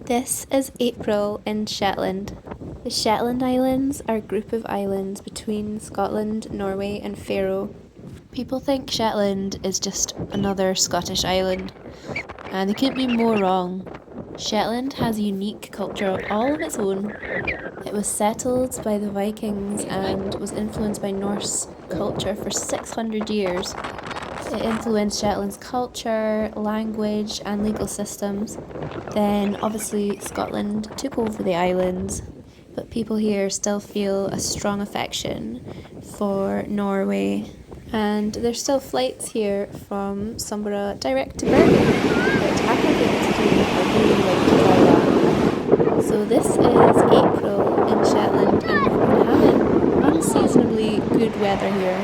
This is April in Shetland. The Shetland Islands are a group of islands between Scotland, Norway and Faroe. People think Shetland is just another Scottish island, and they couldn't be more wrong. Shetland has a unique culture all of its own. It was settled by the Vikings and was influenced by Norse culture for 600 years. It influenced Shetland's culture, language and legal systems. Then obviously Scotland took over the islands, but people here still feel a strong affection for Norway. And there's still flights here from Sombra direct to Bergen, which I have yet to do. I really like to try that. So this is April in Shetland and we've been having unseasonably good weather here.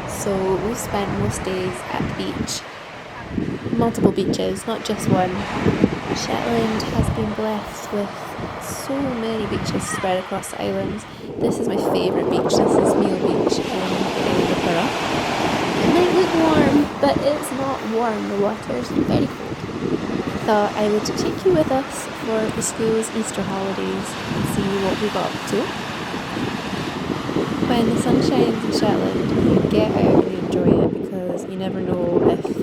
So we've spent most days at the beach. Multiple beaches, not just one. Shetland has been blessed with so many beaches spread across the islands. This is my favourite beach. This is Meal Beach in Lerwick. It might look warm, but it's not warm. The water's very cold. Thought I would take you with us for the school's Easter holidays and see what we got up to. When the sun shines in Shetland, get out and enjoy it because you never know if the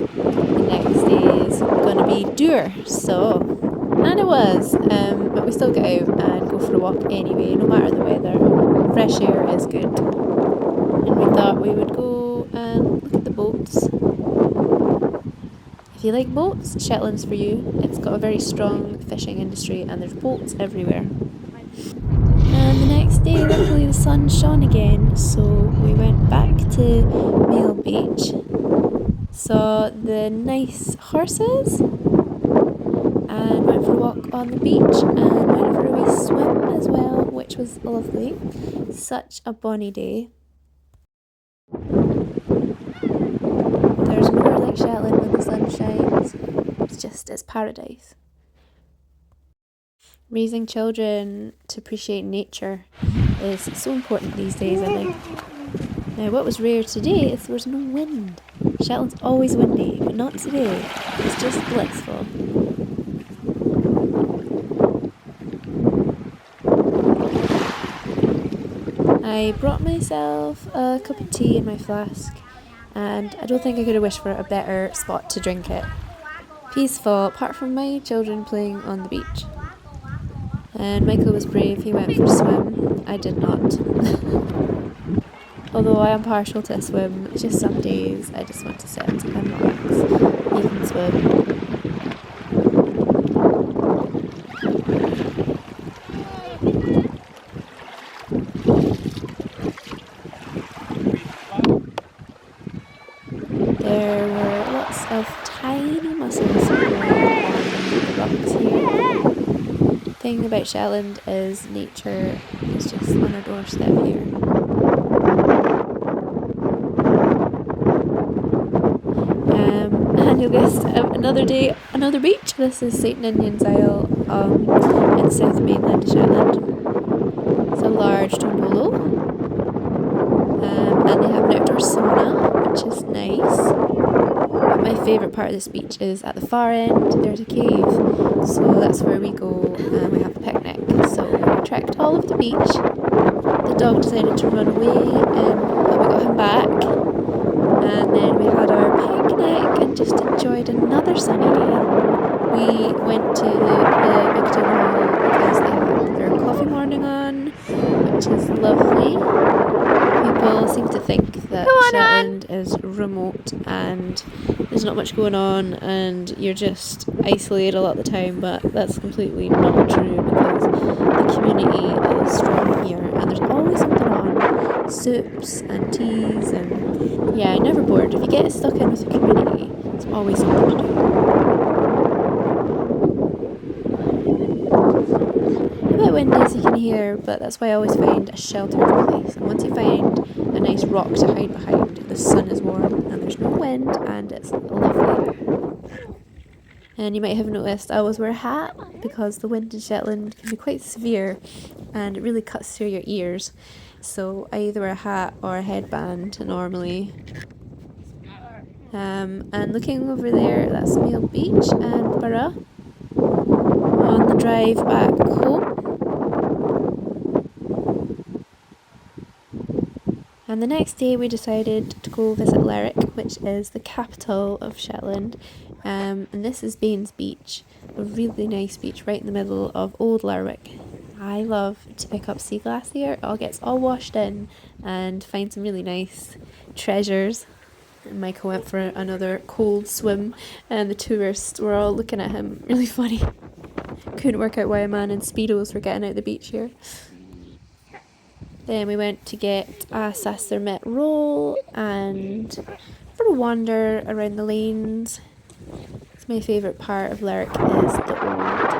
next day is going to be dour. And it was, but we still get out and go for a walk anyway, no matter the weather. Fresh air is good. And we thought we would go and look at the boats. If you like boats, Shetland's for you. It's got a very strong fishing industry and there's boats everywhere. And the next day, luckily the sun shone again, so we went back to Meal Beach, saw the nice horses, and went for a walk on the beach, and went for a wee swim as well, which was lovely. Such a bonny day. There's nowhere like Shetland when the sun shines. It's paradise. Raising children to appreciate nature is so important these days, I think. Now, what was rare today is there was no wind. Shetland's always windy, but not today. It's just blissful. I brought myself a cup of tea in my flask, and I don't think I could have wished for a better spot to drink it. Peaceful, apart from my children playing on the beach. And Michael was brave, he went for a swim. I did not. Although I am partial to a swim, it's just some days I just want to sit and relax. You can swim. There were lots of tiny mussels on the rocks here. The thing about Shetland is nature is just on our doorstep here. And you'll guess another day, another beach. This is St. Ninians Isle in South Mainland Shetland. It's a large tombolo, and they have an outdoor sauna, which is nice. My favourite part of this beach is at the far end, there's a cave, so that's where we go and we have a picnic. So we trekked all of the beach, the dog decided to run away, but we got him back, and then we had our picnic and just enjoyed another sunny day. We went to the big town hall because they had their coffee morning on, which is lovely. People seem to think that Shetland is remote and there's not much going on and you're just isolated a lot of the time, but that's completely not true because the community is strong here and there's always something on. Soups and teas and yeah, I'm never bored. If you get stuck in with the community, it's always something to do. A bit windy as you can hear, but that's why I always find a sheltered place. And once you find a nice rock to hide behind, the sun is warm and there's no wind and it's lovely. And you might have noticed I always wear a hat because the wind in Shetland can be quite severe and it really cuts through your ears. So I either wear a hat or a headband normally. And looking over there, that's Meal Beach and Burra. On the drive back home. And the next day we decided to go visit Lerwick, which is the capital of Shetland. And this is Baines Beach, a really nice beach right in the middle of Old Lerwick. I love to pick up sea glass here. It all gets all washed in and find some really nice treasures. And Michael went for another cold swim and the tourists were all looking at him really funny. Couldn't work out why a man in Speedos were getting out the beach here. Then we went to get a sassermet roll and for a wander around the lanes. It's my favourite part of Lerwick is the old pub.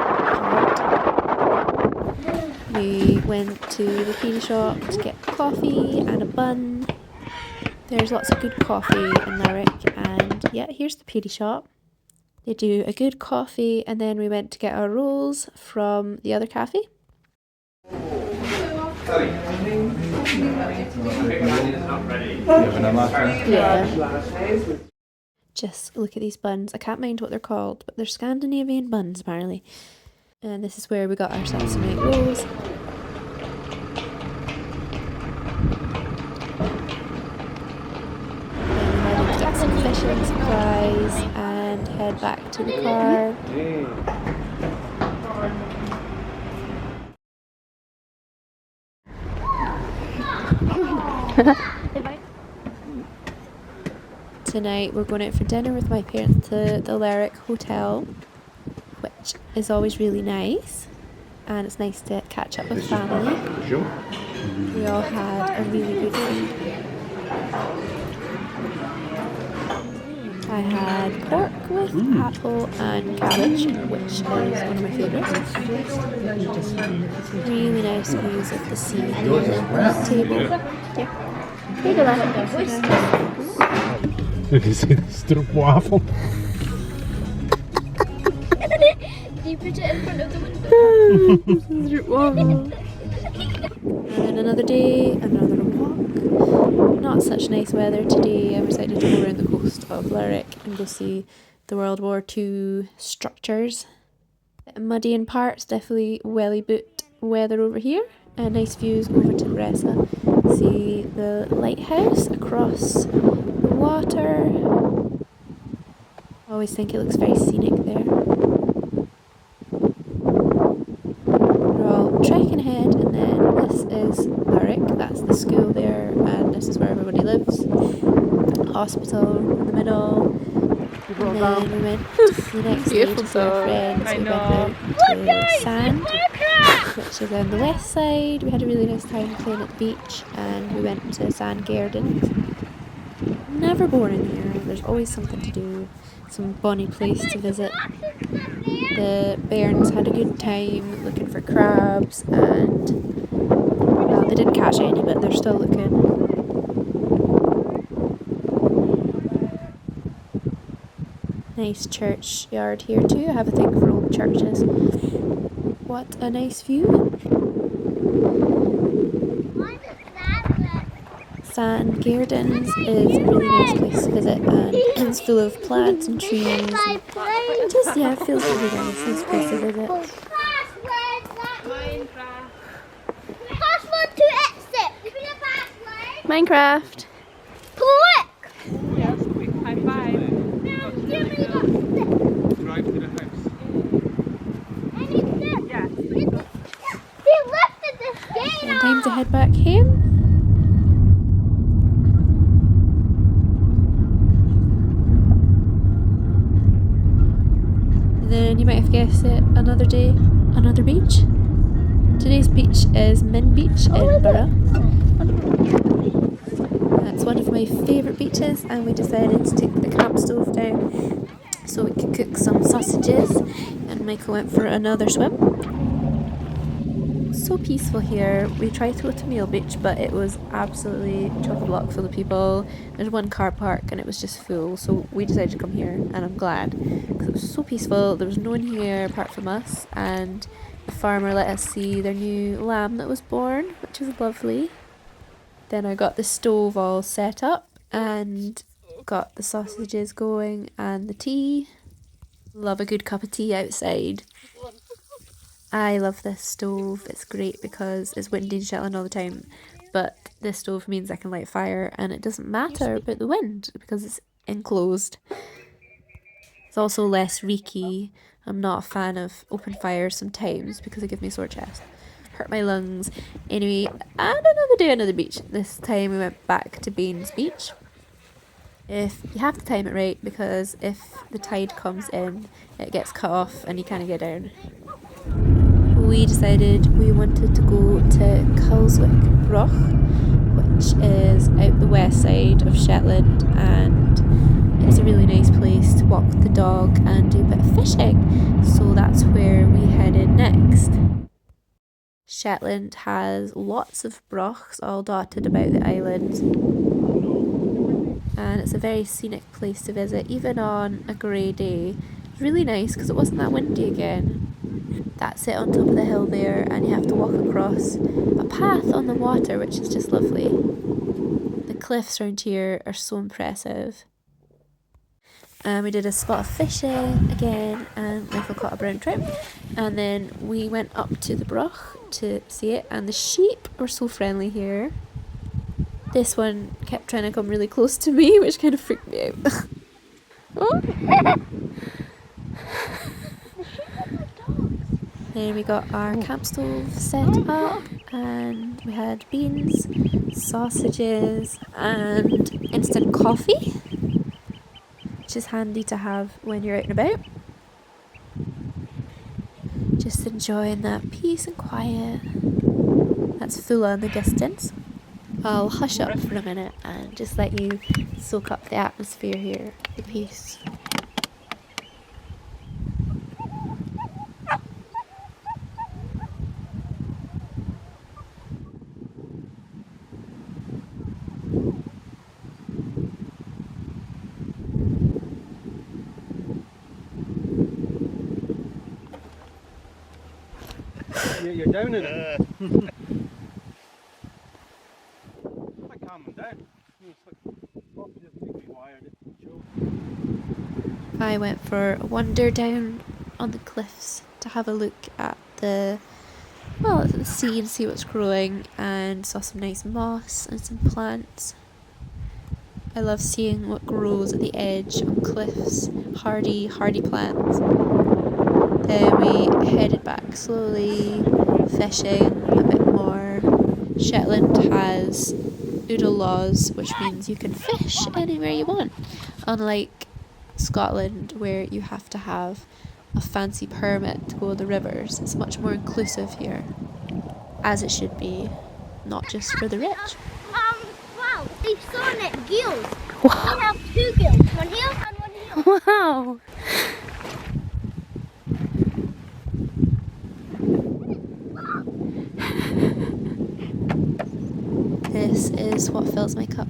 We went to the tea shop to get coffee and a bun. There's lots of good coffee in Lerwick, and yeah, here's the petty shop. They do a good coffee, and then we went to get our rolls from the other cafe. Yeah. Just look at these buns. I can't mind what they're called, but they're Scandinavian buns apparently. And this is where we got our sesame rolls. Get some fishing supplies and head back to the car. Tonight we're going out for dinner with my parents to the Lerwick Hotel, which is always really nice, and it's nice to catch up with family. We all had a really good food. I had pork with apple and cabbage, which is one of my favourites. Really nice views of the sea here on the table. You see the stroopwafel? Did you put it in front of the window? And then another day, another walk. Not such nice weather today. I decided to go around the coast of Lerwick and go see the World War II structures. Muddy in parts, definitely welly boot weather over here. Nice views over to Bresa. See the lighthouse across the water. I always think it looks very scenic there. We're all trekking ahead, and then this is Lerwick. That's the school there, and this is where everybody lives. Hospital in the middle. And then we went the next day to see our friends. We went out to Sand, which is on the west side. We had a really nice time playing at the beach, and we went to Sand Gardens. Never boring here. There's always something to do. Some bonny place to visit. The bairns had a good time looking for crabs, and well, they didn't catch any, but they're still looking. Nice churchyard here too. I have a thing for old churches. What a nice view. Sand Gardens is a really nice place to visit, and it's full of plants and trees. And just, yeah, it feels really nice. Nice place to visit. Password to exit. Minecraft. Click. Yes, quick high five. Drive to the house. Yeah. They lifted this gate And time to head back home. Then you might have guessed it, another day, another beach. Today's beach is Min Beach in Borough. It's one of my favourite beaches, and we decided to take the camp stove down so we could cook some sausages, and Michael went for another swim. So peaceful here. We tried to go to Meal Beach, but it was absolutely chock-a-block full of people. There's one car park and it was just full, so we decided to come here, and I'm glad because it was so peaceful. There was no one here apart from us, and the farmer let us see their new lamb that was born, which was lovely. Then I got the stove all set up and got the sausages going and the tea. Love a good cup of tea outside. I love this stove. It's great because it's windy in Shetland all the time, but this stove means I can light fire and it doesn't matter about the wind because it's enclosed. It's also less reeky. I'm not a fan of open fires sometimes because it gives me a sore chest. Hurt my lungs. Anyway, and another day, another beach. This time we went back to Baines Beach. If you have to time it right, because if the tide comes in, it gets cut off and you can't get down. We decided we wanted to go to Culswick Broch, which is out the west side of Shetland, and it's a really nice place to walk the dog and do a bit of fishing. So that's where we headed next. Shetland has lots of brochs all dotted about the island, and it's a very scenic place to visit even on a grey day. It's really nice because it wasn't that windy again. That's it on top of the hill there, and you have to walk across a path on the water, which is just lovely. The cliffs around here are so impressive. We did a spot of fishing again, and Michael caught a brown trout. And then we went up to the broch to see it, and the sheep were so friendly here. This one kept trying to come really close to me, which kind of freaked me out. Oh. Then we got our camp stove set up, and we had beans, sausages, and instant coffee, which is handy to have when you're out and about. Just enjoying that peace and quiet. That's Fulla in the distance. I'll hush up for a minute and just let you soak up the atmosphere here, the peace. You're down in it. Quite calming down. It's like opposite wired. I went for a wander down on the cliffs to have a look at the sea and see what's growing, and saw some nice moss and some plants. I love seeing what grows at the edge on cliffs, hardy plants. Then we headed back slowly, fishing a bit more. Shetland has oodle laws, which means you can fish anywhere you want, unlike Scotland where you have to have a fancy permit to go to the rivers. It's much more inclusive here, as it should be, not just for the rich. Wow, they saw net gills. We have 2 gills, one here and one here. Wow! This is what fills my cup.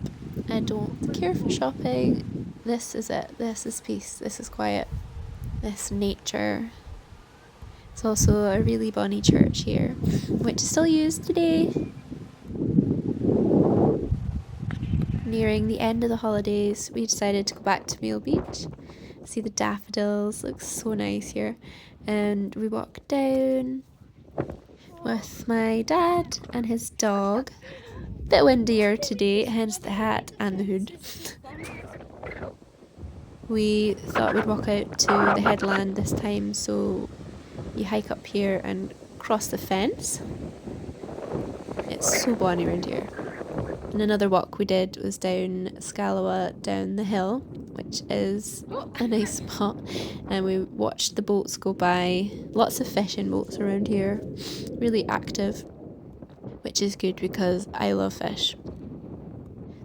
I don't care for shopping. This is it. This is peace. This is quiet. This nature. It's also a really bonny church here, which is still used today. Nearing the end of the holidays, we decided to go back to Mail Beach. See the daffodils. Looks so nice here. And we walked down with my dad and his dog. Bit windier today, hence the hat and the hood. We thought we'd walk out to the headland this time, so you hike up here and cross the fence. It's so bonny around here. And another walk we did was down Scalawa, down the hill, which is a nice spot. And we watched the boats go by. Lots of fishing boats around here. Really active, which is good because I love fish.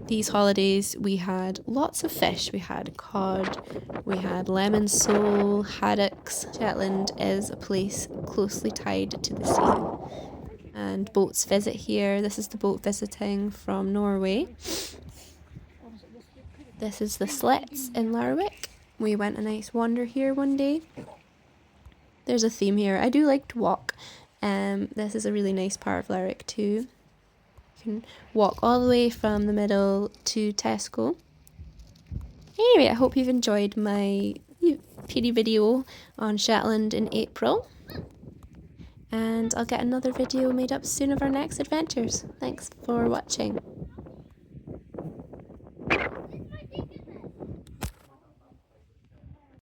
These holidays we had lots of fish. We had cod, we had lemon sole, haddocks. Shetland is a place closely tied to the sea, and boats visit here. This is the boat visiting from Norway. This is the slits in Lerwick. We went a nice wander here one day. There's a theme here. I do like to walk. This is a really nice part of Lerwick too. You can walk all the way from the middle to Tesco. Anyway, I hope you've enjoyed my PD video on Shetland in April. and I'll get another video made up soon of our next adventures. Thanks for watching.